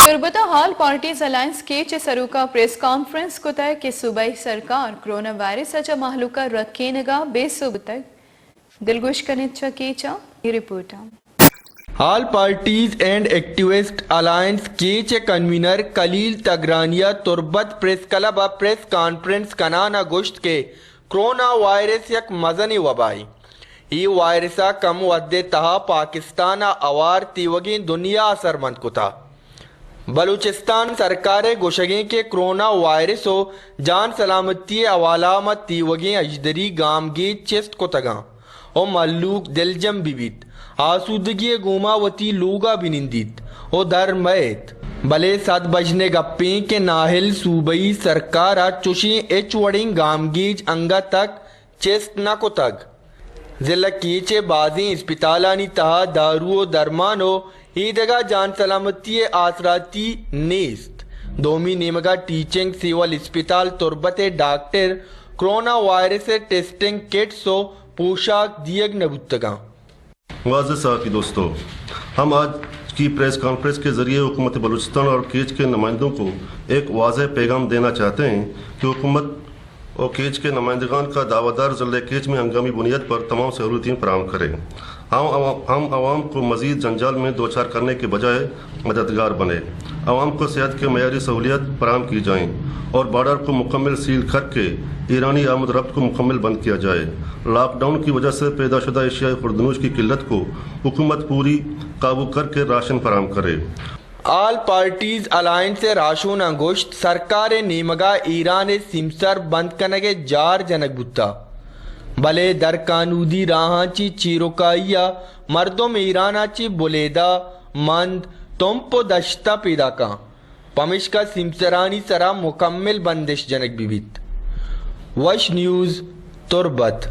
तुर्बता all parties alliance केचे सरूका press conference को तय कि सूबाई सरकार कोरोना वायरस अचा महलूका रखेनगा बेसुबतक दिलगुश कनिचा केचा ये report All parties and activist alliance के convener कलील तगरानिया Turbat press club press conference कनाना गुश्त के कोरोना वायरस यक मजनी वबाई ये वायरसा कम वद्दे तहा पाकिस्तान अवार तीवगी दुनिया असरमंद कुता बलूचिस्तान सरकार गोशगे के कोरोना वायरस हो जान सलामती अवालामत तीवगी अजदरी गामगी चेस्ट को तगा ओ मल्लूक दिलजम बिबित आसूदगी गुमावती लूगा बिनिंदित ओ दर मैत भले 7 बजने गप्पे के नाहिल सूबई सरकार चुशी एच वडिंग गामगीज अंगा तक चेस्ट न को तग जिला कीचे बाजी अस्पतालानी तहा दारू दरमानो ईदगा जान सलामती आसराती नेस्त दोमी नेमगा टीचिंग सिविल अस्पताल तुर्बते डॉक्टर कोरोना वायरस टेस्टिंग किट्सो पोशाक दियग नबुतगा वाज़ेह साहब दोस्तों, हम आज की प्रेस कॉन्फ्रेंस के ज़रिए हुकूमत बलूचिस्तान और केज के नुमाइंदों को एक वाज़ेह पैगाम देना चाहते हैं कि हुकूमत और केज के नुमाइंदगान का दावादार ज़िले केज में हंगामी बुनियाद पर तमाम सहूलतें फराहम करें। हम आवाम को मज़ीद जंजाल में दो चार करने के बजाय मददगार बने, आवाम को सेहत के मयारी सहूलियत फराहम की जाएँ और बॉर्डर को मुकम्मल सील करके ईरानी आमद रफ्त को मुकम्मल बंद किया जाए। लॉकडाउन की वजह से पैदाशुदा एशियाई खुर्दनूश की किल्लत को हुकूमत पूरी काबू करके राशन फराहम करे। आल पार्टीज अलायंस से राशून अंगोश्त सरकार नीमगा ईरान सिमसर बंद कनगे जार जनक बुत्ता भले दर कानूदी राहाची चीरोकाइया मर्दों में ईरानाची बुलेदा मंद तुमपो दश्ता पैदा का पमिश का सिमसरानी सरा मुकम्मल बंदिश जनक बिबित वश न्यूज़ तुर्बत।